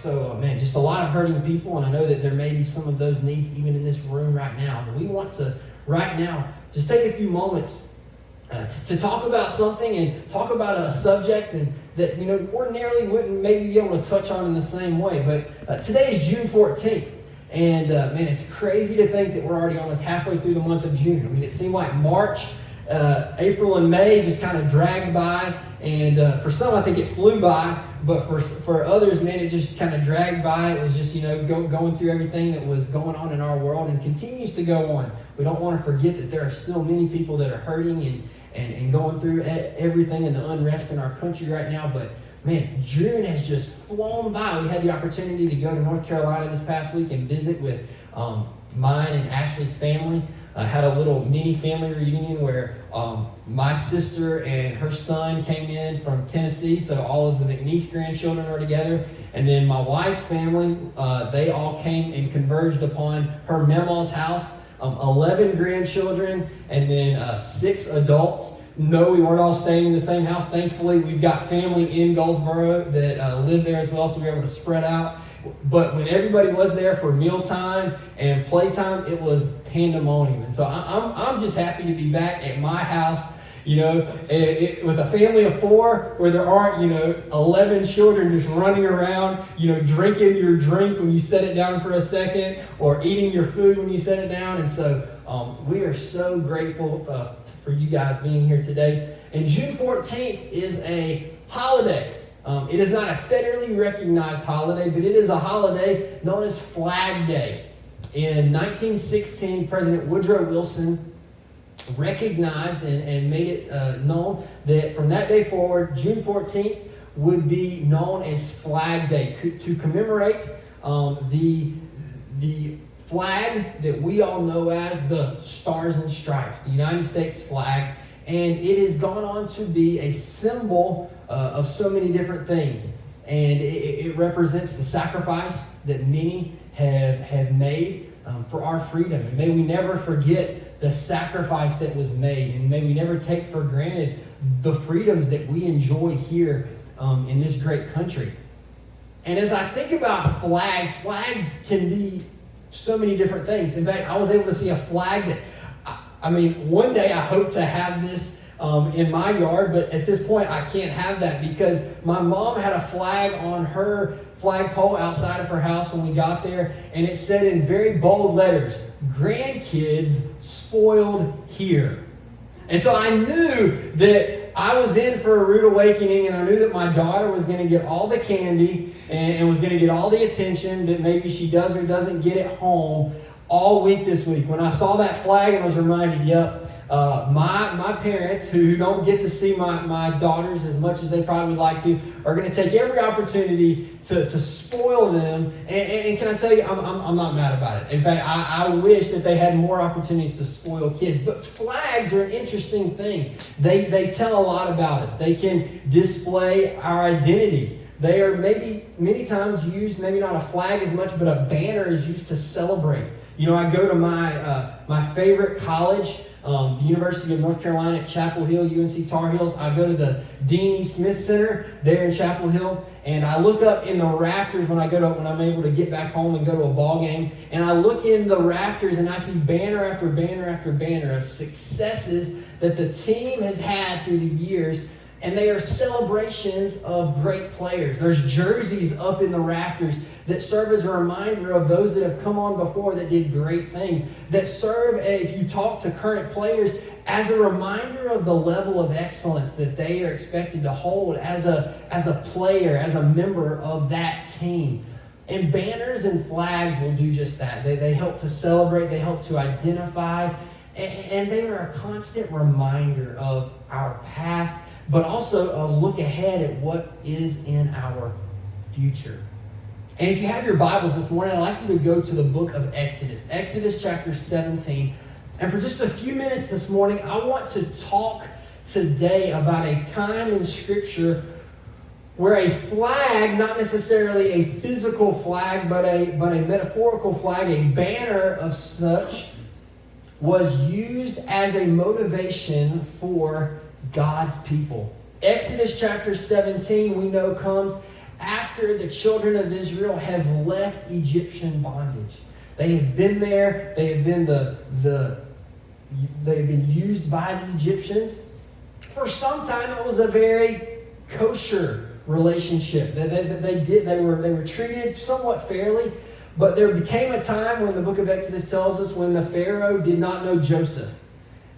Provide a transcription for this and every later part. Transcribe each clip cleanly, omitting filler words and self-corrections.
So, man, just a lot of hurting people, and I know that there may be some of those needs even in this room right now. But we want to, right now, just take a few moments to talk about something and talk about a subject and that, ordinarily wouldn't maybe be able to touch on in the same way. But today is June 14th. And, man, it's crazy to think that we're already almost halfway through the month of June. I mean, it seemed like March, April, and May just kind of dragged by. And for some, I think it flew by. But for others, man, it just kind of dragged by. It was just, going through everything that was going on in our world and continues to go on. We don't want to forget that there are still many people that are hurting and going through everything and the unrest in our country right now. But, man, June has just flown by. We had the opportunity to go to North Carolina this past week and visit with mine and Ashley's family. I had a little mini family reunion where my sister and her son came in from Tennessee, so all of the McNeese grandchildren are together. And then my wife's family, they all came and converged upon her Mema's house. 11 grandchildren and then 6 adults. No, we weren't all staying in the same house. Thankfully, we've got family in Goldsboro that live there as well, so we were able to spread out. But when everybody was there for mealtime and playtime, it was pandemonium. And so I'm just happy to be back at my house, with a family of 4 where there aren't, 11 children just running around, drinking your drink when you set it down for a second or eating your food when you set it down. And so we are so grateful for you guys being here today. And June 14th is a holiday. It is not a federally recognized holiday, but it is a holiday known as Flag Day. In 1916, President Woodrow Wilson recognized and made it known that from that day forward, June 14th would be known as Flag Day to commemorate the flag that we all know as the Stars and Stripes, the United States flag. And it has gone on to be a symbol of so many different things. And it represents the sacrifice that many have made for our freedom. And may we never forget the sacrifice that was made. And may we never take for granted the freedoms that we enjoy here in this great country. And as I think about flags can be so many different things. In fact, I was able to see a flag that, one day I hope to have this in my yard, but at this point I can't have that because my mom had a flag on her flagpole outside of her house when we got there, and it said in very bold letters, "Grandkids spoiled here." And so I knew that I was in for a rude awakening, and I knew that my daughter was going to get all the candy and was going to get all the attention that maybe she does or doesn't get at home all week this week. When I saw that flag and was reminded, my parents who don't get to see my daughters as much as they probably would like to are going to take every opportunity to spoil them. And can I tell you, I'm not mad about it. In fact, I wish that they had more opportunities to spoil kids. But flags are an interesting thing. They tell a lot about us. They can display our identity. They are many times used, maybe not a flag as much, but a banner is used to celebrate. I go to my favorite college, the University of North Carolina at Chapel Hill, UNC Tar Heels. I go to the Dean E. Smith Center there in Chapel Hill, and I look up in the rafters when I'm able to get back home and go to a ball game, and I look in the rafters and I see banner after banner after banner of successes that the team has had through the years. And they are celebrations of great players. There's jerseys up in the rafters that serve as a reminder of those that have come on before that did great things. That serve, if you talk to current players, as a reminder of the level of excellence that they are expected to hold as a player, as a member of that team. And banners and flags will do just that. They help to celebrate, they help to identify, and they are a constant reminder of our past, but also a look ahead at what is in our future. And if you have your Bibles this morning, I'd like you to go to the book of Exodus. Exodus chapter 17. And for just a few minutes this morning, I want to talk today about a time in Scripture where a flag, not necessarily a physical flag, but a metaphorical flag, a banner of such, was used as a motivation for God's people. Exodus chapter 17, we know, comes after after the children of Israel have left Egyptian bondage. They have been there. They have been they've been used by the Egyptians. For some time, it was a very kosher relationship. They were treated somewhat fairly, but there became a time when the book of Exodus tells us when the Pharaoh did not know Joseph.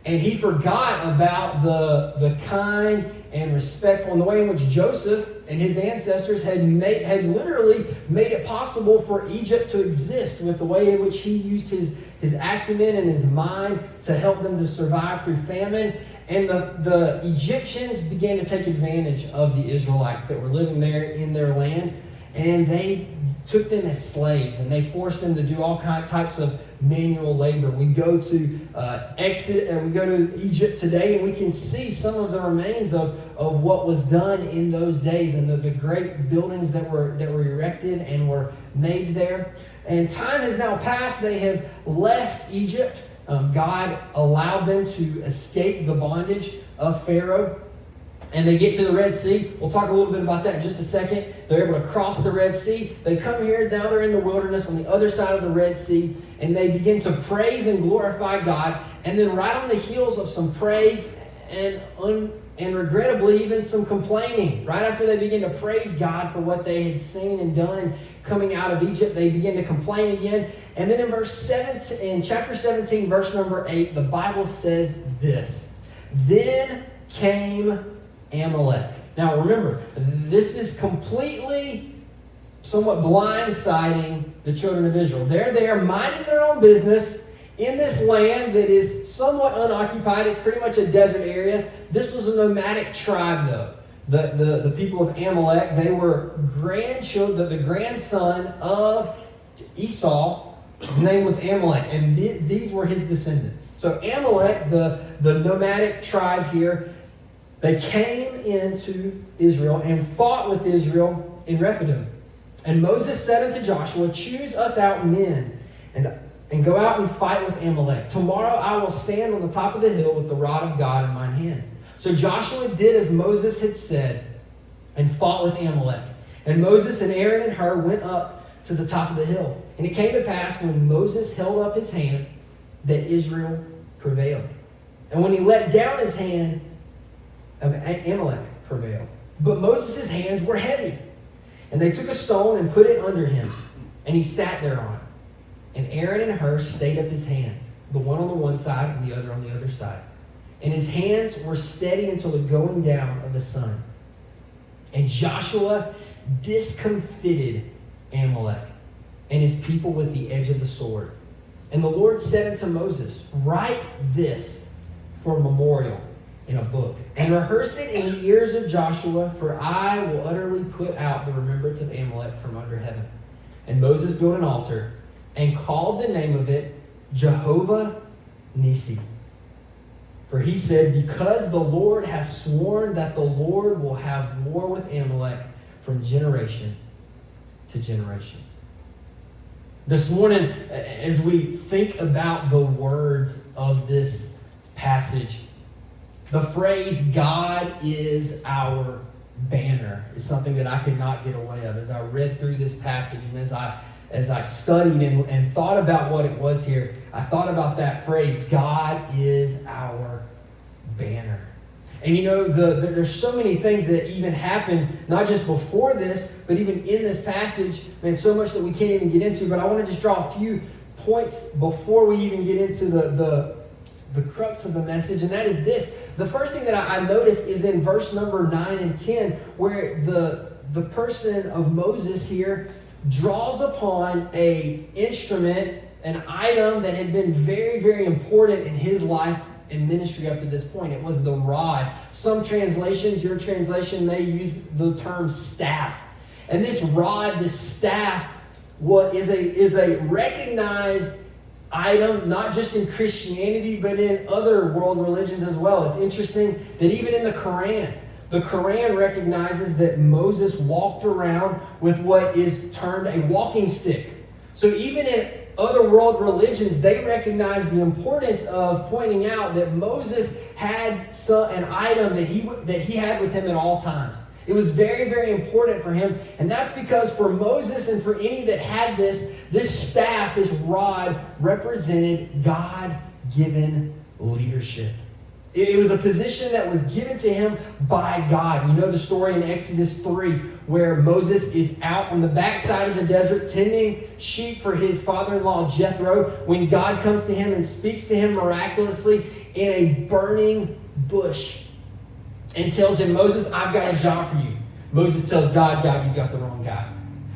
And he forgot about the kind and respectful and the way in which Joseph and his ancestors had literally made it possible for Egypt to exist, with the way in which he used his acumen and his mind to help them to survive through famine. And the Egyptians began to take advantage of the Israelites that were living there in their land, and they took them as slaves, and they forced them to do all types of manual labor. We go to we go to Egypt today, and we can see some of the remains of what was done in those days, and the great buildings that were erected and were made there. And time has now passed. They have left Egypt. God allowed them to escape the bondage of Pharaoh. And they get to the Red Sea. We'll talk a little bit about that in just a second. They're able to cross the Red Sea. They come here. Now they're in the wilderness on the other side of the Red Sea. And they begin to praise and glorify God. And then right on the heels of some praise and regrettably even some complaining, right after they begin to praise God for what they had seen and done coming out of Egypt, they begin to complain again. And then in chapter 17, verse number 8, the Bible says this: "Then came Amalek." Now remember, this is completely somewhat blindsiding the children of Israel. They're there minding their own business in this land that is somewhat unoccupied. It's pretty much a desert area. This was a nomadic tribe, though. The people of Amalek, they were grandchildren, the grandson of Esau. His name was Amalek, and these were his descendants. So Amalek, the nomadic tribe here, they came into Israel and fought with Israel in Rephidim. And Moses said unto Joshua, "Choose us out men and go out and fight with Amalek. Tomorrow I will stand on the top of the hill with the rod of God in mine hand." So Joshua did as Moses had said and fought with Amalek. And Moses and Aaron and Hur went up to the top of the hill. And it came to pass when Moses held up his hand that Israel prevailed. And when he let down his hand, Amalek prevailed. But Moses' hands were heavy. And they took a stone and put it under him. And he sat thereon. And Aaron and Hur stayed up his hands, the one on the one side and the other on the other side. And his hands were steady until the going down of the sun. And Joshua discomfited Amalek and his people with the edge of the sword. And the Lord said unto Moses, "Write this for a memorial in a book, and rehearse it in the ears of Joshua, for I will utterly put out the remembrance of Amalek from under heaven." And Moses built an altar and called the name of it Jehovah Nissi. For he said, "Because the Lord hath sworn that the Lord will have war with Amalek from generation to generation." This morning, as we think about the words of this passage, the phrase "God is our banner" is something that I could not get away of. As I read through this passage and as I studied and thought about what it was here, I thought about that phrase, "God is our banner." And you know, there's so many things that even happen, not just before this, but even in this passage, man, so much that we can't even get into. But I want to just draw a few points before we even get into the crux of the message, and that is this. The first thing that I noticed is in verse number 9 and 10, where the person of Moses here draws upon an instrument, an item that had been very, very important in his life and ministry up to this point. It was the rod. Some translations, your translation may use the term staff. And this rod, this staff, is a recognized item, not just in Christianity, but in other world religions as well. It's interesting that even in the Quran recognizes that Moses walked around with what is termed a walking stick. So even in other world religions, they recognize the importance of pointing out that Moses had an item that he had with him at all times. It was very, very important for him. And that's because for Moses and for any that had this staff, this rod, represented God-given leadership. It was a position that was given to him by God. You know the story in Exodus 3 where Moses is out on the backside of the desert tending sheep for his father-in-law Jethro when God comes to him and speaks to him miraculously in a burning bush and tells him, Moses, I've got a job for you. Moses tells God, you got the wrong guy.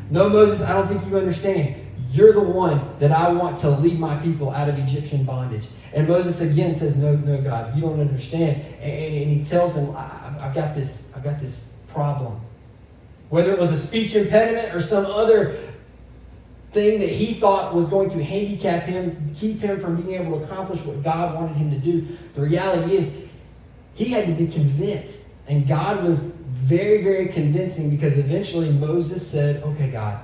No, Moses, I don't think you understand. You're the one that I want to lead my people out of Egyptian bondage. And Moses again says, no, God, you don't understand. And he tells them, I've got this problem. Whether it was a speech impediment or some other thing that he thought was going to handicap him, keep him from being able to accomplish what God wanted him to do, the reality is he had to be convinced. And God was very, very convincing because eventually Moses said, okay, God,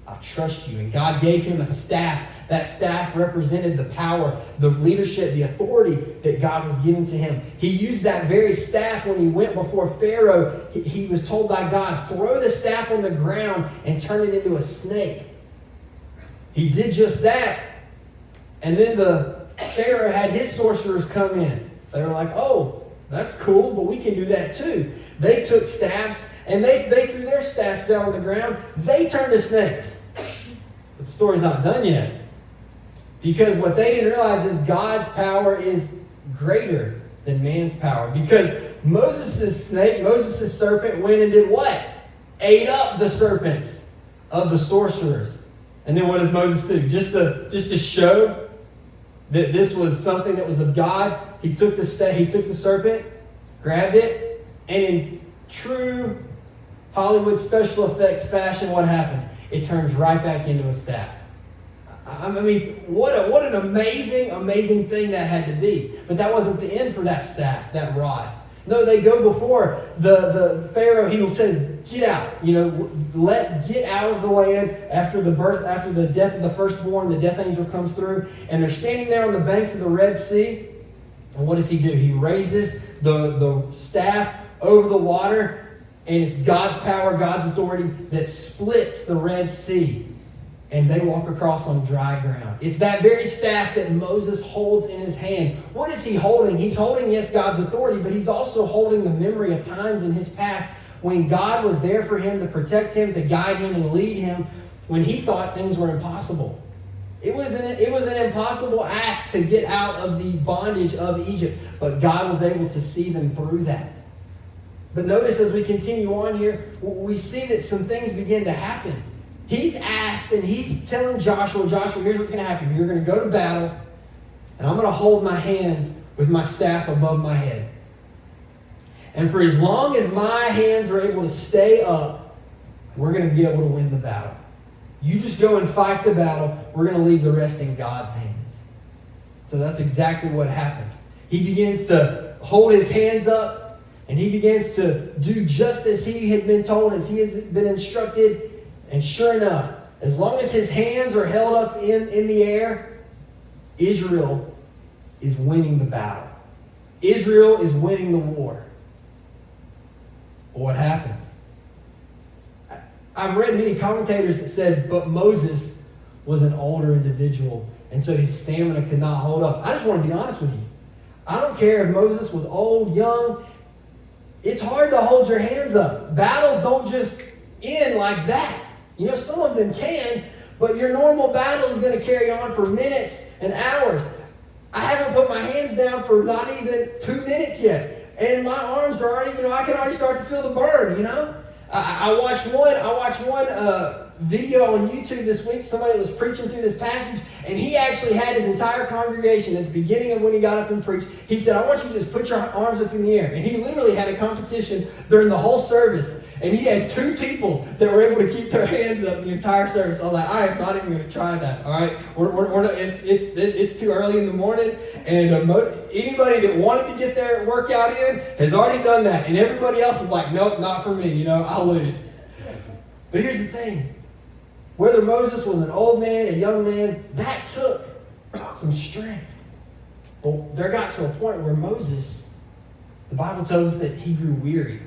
I trust you. And God gave him a staff. That staff represented the power, the leadership, the authority that God was giving to him. He used that very staff when he went before Pharaoh. He was told by God, throw the staff on the ground and turn it into a snake. He did just that. And then the Pharaoh had his sorcerers come in. They were like, oh, that's cool, but we can do that too. They took staffs and they threw their staffs down on the ground. They turned to snakes. But the story's not done yet. Because what they didn't realize is God's power is greater than man's power. Because Moses' snake, Moses' serpent went and did what? Ate up the serpents of the sorcerers. And then what does Moses do? Just to show that this was something that was of God, he took the serpent, grabbed it, and in true Hollywood special effects fashion, what happens? It turns right back into a staff. I mean, what an amazing, amazing thing that had to be. But that wasn't the end for that staff, that rod. No, they go before the Pharaoh. He says, "Get out! Get out of the land." After the death of the firstborn, the death angel comes through, and they're standing there on the banks of the Red Sea. And what does he do? He raises the staff over the water, and it's God's power, God's authority that splits the Red Sea. And they walk across on dry ground. It's that very staff that Moses holds in his hand. What is he holding? He's holding, yes, God's authority, but he's also holding the memory of times in his past when God was there for him to protect him, to guide him and lead him when he thought things were impossible. It was an impossible ask to get out of the bondage of Egypt, but God was able to see them through that. But notice as we continue on here, we see that some things begin to happen. He's asked and he's telling Joshua, here's what's going to happen. You're going to go to battle, and I'm going to hold my hands with my staff above my head. And for as long as my hands are able to stay up, we're going to be able to win the battle. You just go and fight the battle. We're going to leave the rest in God's hands. So that's exactly what happens. He begins to hold his hands up, and he begins to do just as he had been told, as he has been instructed. And sure enough, as long as his hands are held up in the air, Israel is winning the battle. Israel is winning the war. But what happens? I've read many commentators that said, but Moses was an older individual, and so his stamina could not hold up. I just want to be honest with you. I don't care if Moses was old, young. It's hard to hold your hands up. Battles don't just end like that. Some of them can, but your normal battle is going to carry on for minutes and hours. I haven't put my hands down for not even 2 minutes yet. And my arms are already, I can already start to feel the burn, I watched one video on YouTube this week. Somebody was preaching through this passage, and he actually had his entire congregation at the beginning of when he got up and preached. He said, I want you to just put your arms up in the air. And he literally had a competition during the whole service. And he had 2 people that were able to keep their hands up the entire service. I was like, I am not even going to try that. All right, we're not, it's too early in the morning, and anybody that wanted to get their workout in has already done that, and everybody else is like, nope, not for me. I'll lose. But here's the thing: whether Moses was an old man, a young man, that took some strength. But there got to a point where Moses, the Bible tells us that he grew weary.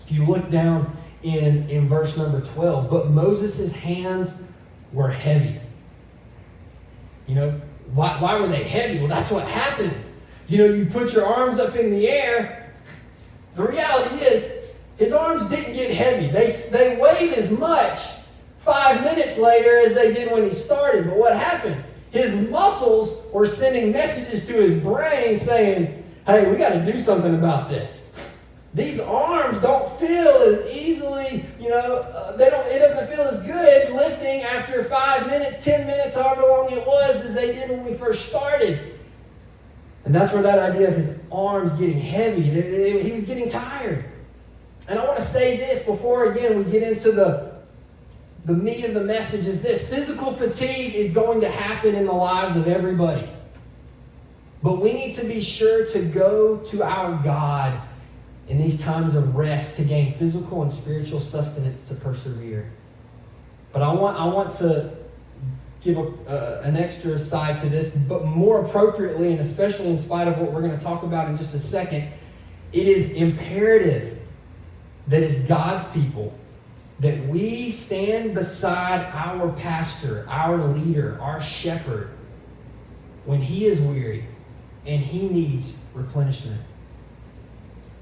If you look down in verse number 12, but Moses' hands were heavy. You know, why were they heavy? Well, that's what happens. You know, you put your arms up in the air. The reality is, his arms didn't get heavy. They weighed as much 5 minutes later as they did when he started. But what happened? His muscles were sending messages to his brain saying, hey, we got to do something about this. These arms don't feel as easily, it doesn't feel as good lifting after 5 minutes, 10 minutes, however long it was, as they did when we first started. And that's where that idea of his arms getting heavy, he was getting tired. And I want to say this before, again, we get into the meat of the message is this. Physical fatigue is going to happen in the lives of everybody. But we need to be sure to go to our God in these times of rest to gain physical and spiritual sustenance to persevere. But I want to give an extra side to this, but more appropriately, and especially in spite of what we're going to talk about in just a second, it is imperative that as God's people, that we stand beside our pastor, our leader, our shepherd, when he is weary and he needs replenishment.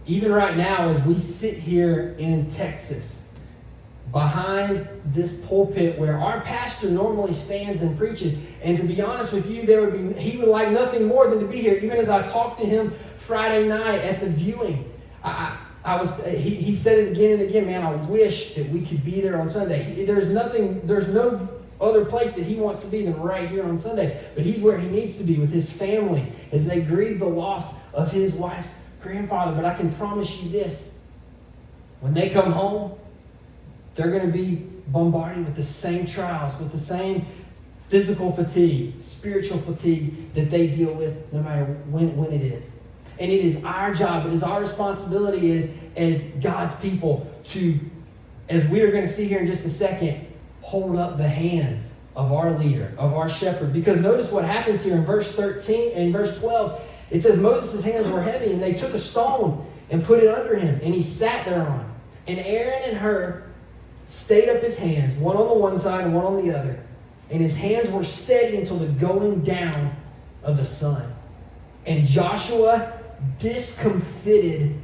Even right now, as we sit here in Texas, behind this pulpit where our pastor normally stands and preaches, and to be honest with you, he would like nothing more than to be here. Even as I talked to him Friday night at the viewing, he said it again and again, man, I wish that we could be there on Sunday. There's no other place that he wants to be than right here on Sunday. But he's where he needs to be with his family as they grieve the loss of his wife's grandfather. But I can promise you this, when they come home, they're going to be bombarded with the same trials, with the same physical fatigue, spiritual fatigue that they deal with no matter when it is. And it is our job, it is our responsibility as God's people to, as we are going to see here in just a second, hold up the hands of our leader, of our shepherd. Because notice what happens here in verse 13 and verse 12. It says Moses' hands were heavy, and they took a stone and put it under him, and he sat thereon. And Aaron and Hur stayed up his hands, one on the one side and one on the other. And his hands were steady until the going down of the sun. And Joshua discomfited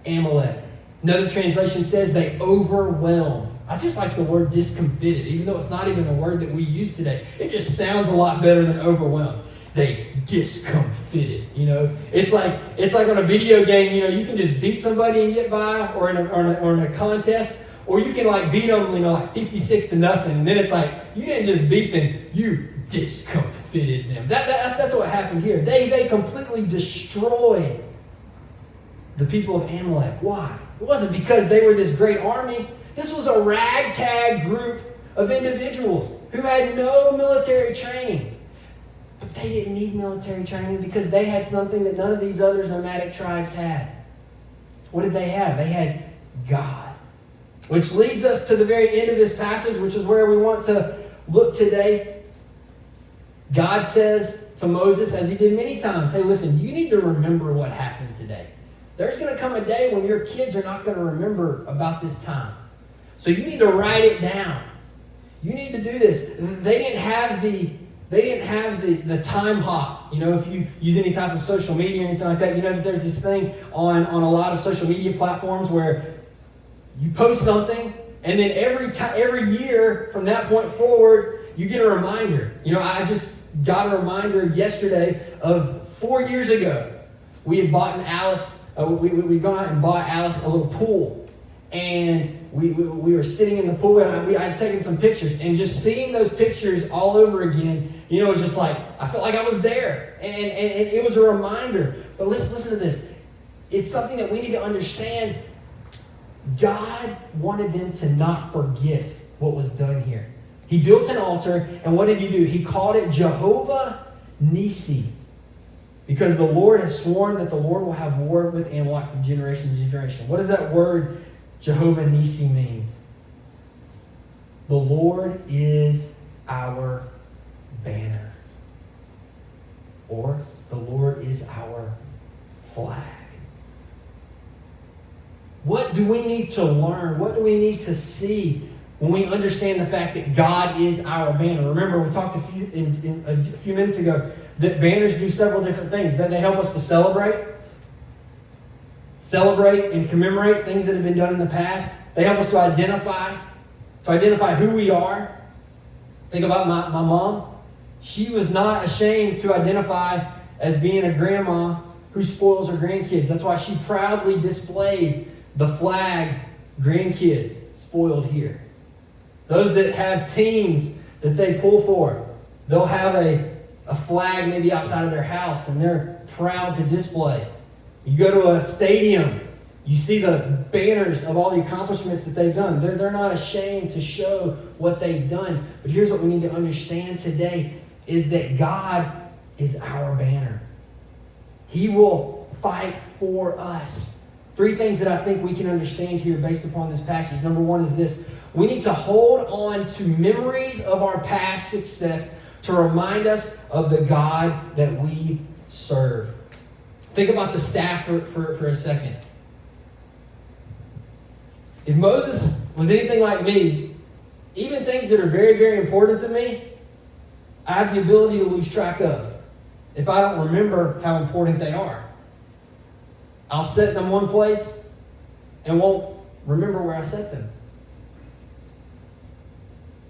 Amalek. Another translation says they overwhelmed. I just like the word discomfited, even though it's not even a word that we use today. It just sounds a lot better than overwhelmed. They discomfited, It's like on a video game, you can just beat somebody and get by, or in a contest, or you can beat them, 56-0, and then it's like, you didn't just beat them, you discomfited them. That's what happened here. They completely destroyed the people of Amalek. Why? It wasn't because they were this great army. This was a ragtag group of individuals who had no military training. But they didn't need military training because they had something that none of these other nomadic tribes had. What did they have? They had God. Which leads us to the very end of this passage, which is where we want to look today. God says to Moses, as he did many times, hey, listen, you need to remember what happened today. There's going to come a day when your kids are not going to remember about this time. So you need to write it down. You need to do this. They didn't have the time hop. If you use any type of social media or anything like that, that there's this thing on a lot of social media platforms where you post something, and then every year from that point forward, you get a reminder. I just got a reminder yesterday of 4 years ago. We had bought Alice. We'd gone out and bought Alice a little pool, and we were sitting in the pool, and I had taken some pictures, and just seeing those pictures all over again, it was just like I felt like I was there, and it was a reminder. But listen to this. It's something that we need to understand. God wanted them to not forget what was done here. He built an altar, and what did he do? He called it Jehovah Nissi, because the Lord has sworn that the Lord will have war with Amalek from generation to generation. What does that word Jehovah Nissi means? The Lord is our banner, or the Lord is our flag. What what do we need to learn? What do we need to see when we understand the fact that God is our banner? Remember, we talked a few minutes ago that banners do several different things. That they help us to celebrate and commemorate things that have been done in the past. They help us to identify who we are. Think about my mom. She was not ashamed to identify as being a grandma who spoils her grandkids. That's why she proudly displayed the flag, grandkids spoiled here. Those that have teams that they pull for, they'll have a flag maybe outside of their house, and they're proud to display. You go to a stadium, you see the banners of all the accomplishments that they've done. They're not ashamed to show what they've done. But here's what we need to understand today is that God is our banner. He will fight for us. 3 things that I think we can understand here based upon this passage. Number 1 is this. We need to hold on to memories of our past success to remind us of the God that we serve. Think about the staff for a second. If Moses was anything like me, even things that are very, very important to me, I have the ability to lose track of if I don't remember how important they are. I'll set them one place and won't remember where I set them.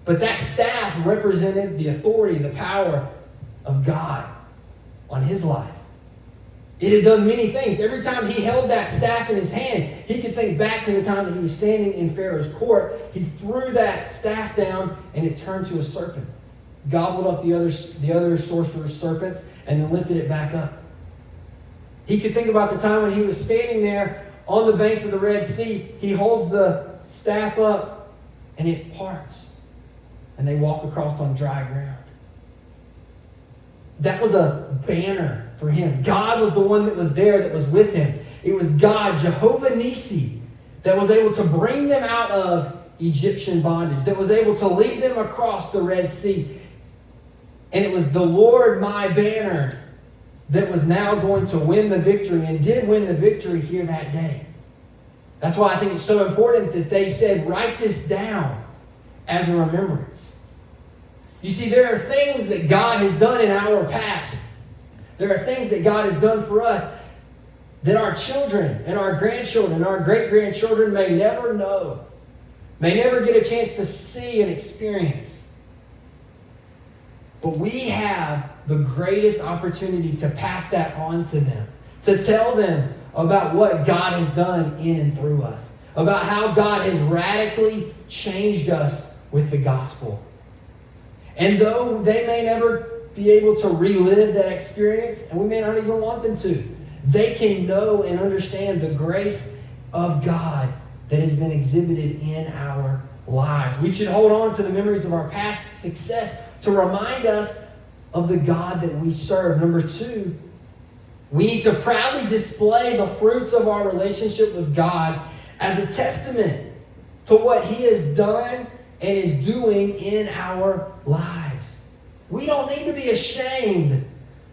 But that staff represented the authority, the power of God on his life. It had done many things. Every time he held that staff in his hand, he could think back to the time that he was standing in Pharaoh's court. He threw that staff down and it turned to a serpent. Gobbled up the other sorcerer's serpents and then lifted it back up. He could think about the time when he was standing there on the banks of the Red Sea. He holds the staff up and it parts. And they walk across on dry ground. That was a banner for him. God was the one that was there, that was with him. It was God, Jehovah Nissi, that was able to bring them out of Egyptian bondage, that was able to lead them across the Red Sea. And it was the Lord, my banner, that was now going to win the victory and did win the victory here that day. That's why I think it's so important that they said, write this down as a remembrance. You see, there are things that God has done in our past. There are things that God has done for us that our children and our grandchildren and our great-grandchildren may never know, may never get a chance to see and experience. But we have the greatest opportunity to pass that on to them, to tell them about what God has done in and through us, about how God has radically changed us with the gospel. And though they may never be able to relive that experience, and we may not even want them to, they can know and understand the grace of God that has been exhibited in our lives. We should hold on to the memories of our past success to remind us of the God that we serve. Number 2, we need to proudly display the fruits of our relationship with God as a testament to what He has done and is doing in our lives. We don't need to be ashamed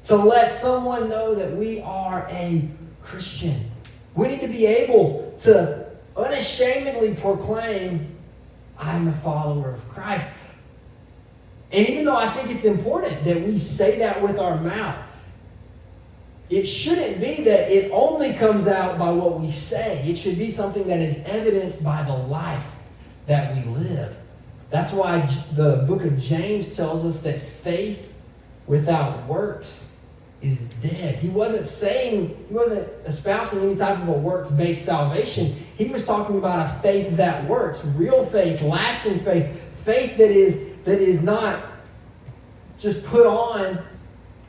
to let someone know that we are a Christian. We need to be able to unashamedly proclaim, I'm a follower of Christ. And even though I think it's important that we say that with our mouth, it shouldn't be that it only comes out by what we say. It should be something that is evidenced by the life that we live. That's why the book of James tells us that faith without works is dead. He wasn't espousing any type of a works-based salvation. He was talking about a faith that works, real faith, lasting faith, faith that is not just put on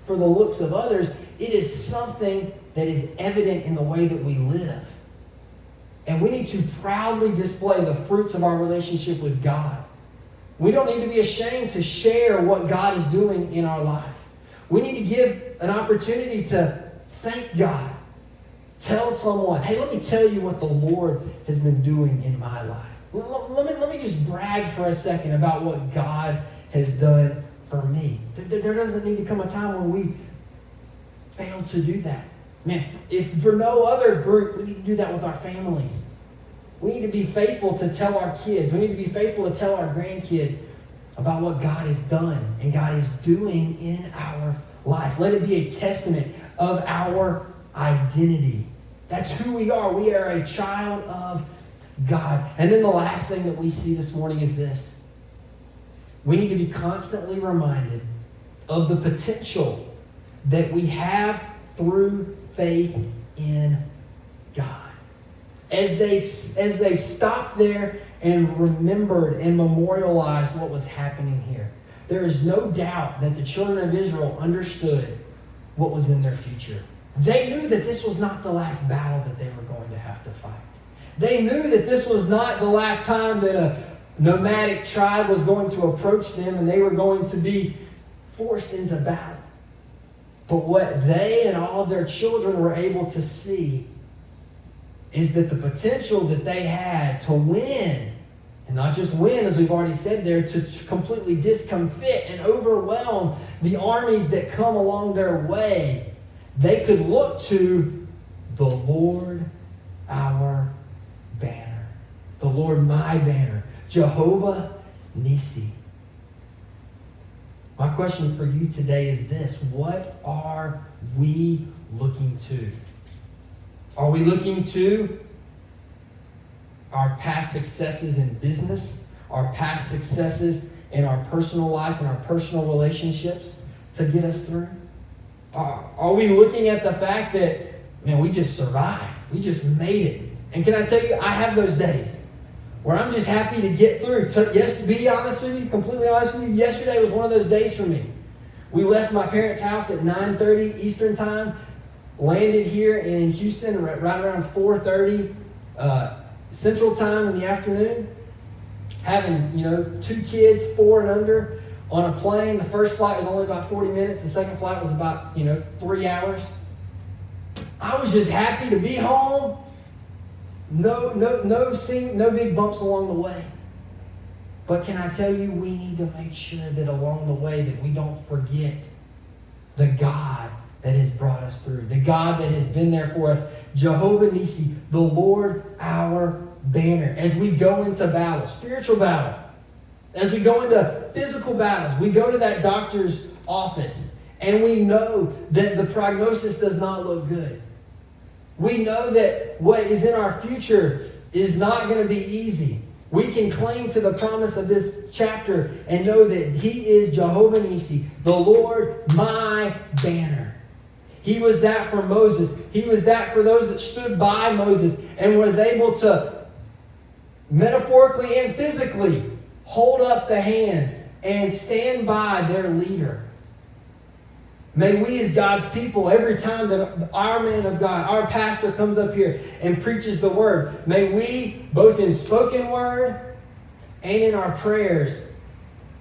for the looks of others. It is something that is evident in the way that we live. And we need to proudly display the fruits of our relationship with God. We don't need to be ashamed to share what God is doing in our life. We need to give an opportunity to thank God. Tell someone, hey, let me tell you what the Lord has been doing in my life. Let me just brag for a second about what God has done for me. There doesn't need to come a time when we fail to do that. Man, if for no other group, we need to do that with our families. We need to be faithful to tell our kids. We need to be faithful to tell our grandkids about what God has done and God is doing in our life. Let it be a testament of our identity. That's who we are. We are a child of God. And then the last thing that we see this morning is this. We need to be constantly reminded of the potential that we have through faith in God. As they stopped there and remembered and memorialized what was happening here, there is no doubt that the children of Israel understood what was in their future. They knew that this was not the last battle that they were going to have to fight. They knew that this was not the last time that a nomadic tribe was going to approach them and they were going to be forced into battle. But what they and all of their children were able to see is that the potential that they had to win, and not just win, as we've already said there, to completely discomfit and overwhelm the armies that come along their way, they could look to the Lord our banner. The Lord my banner. Jehovah Nissi. My question for you today is this. What are we looking to? Are we looking to our past successes in business, our past successes in our personal life and our personal relationships to get us through? Are we looking at the fact that, man, we just survived. We just made it. And can I tell you, I have those days where I'm just happy to get through. To be honest with you, completely honest with you, yesterday was one of those days for me. We left my parents' house at 9:30 Eastern time, landed here in Houston right around 4:30 Central time in the afternoon. Having, 2 kids, 4 and under, on a plane. The first flight was only about 40 minutes. The second flight was about, 3 hours. I was just happy to be home. No big bumps along the way. But can I tell you, we need to make sure that along the way that we don't forget the God that has brought us through, the God that has been there for us, Jehovah Nissi, the Lord our banner. As we go into battle, spiritual battle, as we go into physical battles, we go to that doctor's office and we know that the prognosis does not look good. We know that what is in our future is not going to be easy. We can cling to the promise of this chapter and know that He is Jehovah Nissi, the Lord my banner. He was that for Moses. He was that for those that stood by Moses and was able to metaphorically and physically hold up the hands and stand by their leader. May we as God's people, every time that our man of God, our pastor comes up here and preaches the word, may we, both in spoken word and in our prayers,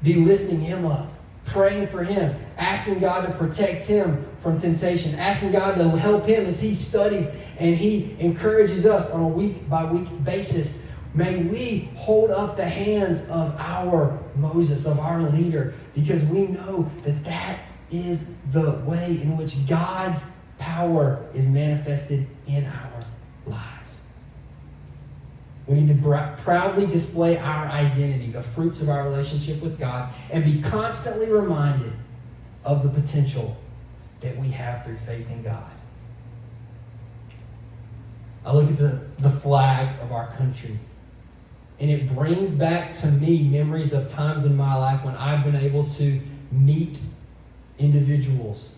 be lifting him up, praying for him, asking God to protect him from temptation, asking God to help him as he studies and he encourages us on a week-by-week basis. May we hold up the hands of our Moses, of our leader, because we know that that is the way in which God's power is manifested in our lives. We need to proudly display our identity, the fruits of our relationship with God, and be constantly reminded of the potential that we have through faith in God. I look at the flag of our country, and it brings back to me memories of times in my life when I've been able to meet individuals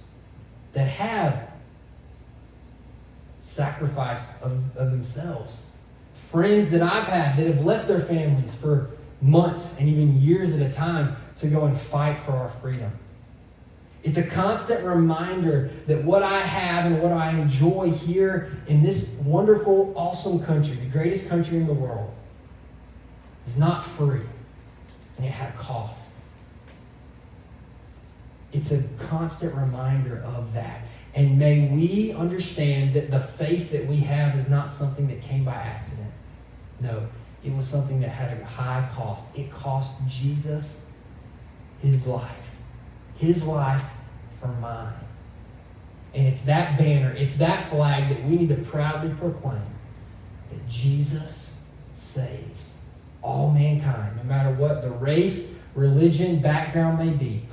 that have sacrificed of themselves. Friends that I've had that have left their families for months and even years at a time to go and fight for our freedom. It's a constant reminder that what I have and what I enjoy here in this wonderful, awesome country, the greatest country in the world, is not free, and it had a cost. It's a constant reminder of that. And may we understand that the faith that we have is not something that came by accident. No, it was something that had a high cost. It cost Jesus his life for mine. And it's that banner, it's that flag that we need to proudly proclaim that Jesus saves all mankind, no matter what the race, religion, background may be.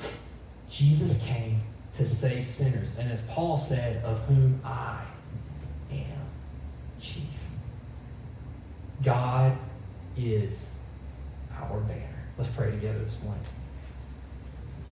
Jesus came to save sinners. And as Paul said, of whom I am chief. God is our banner. Let's pray together this morning.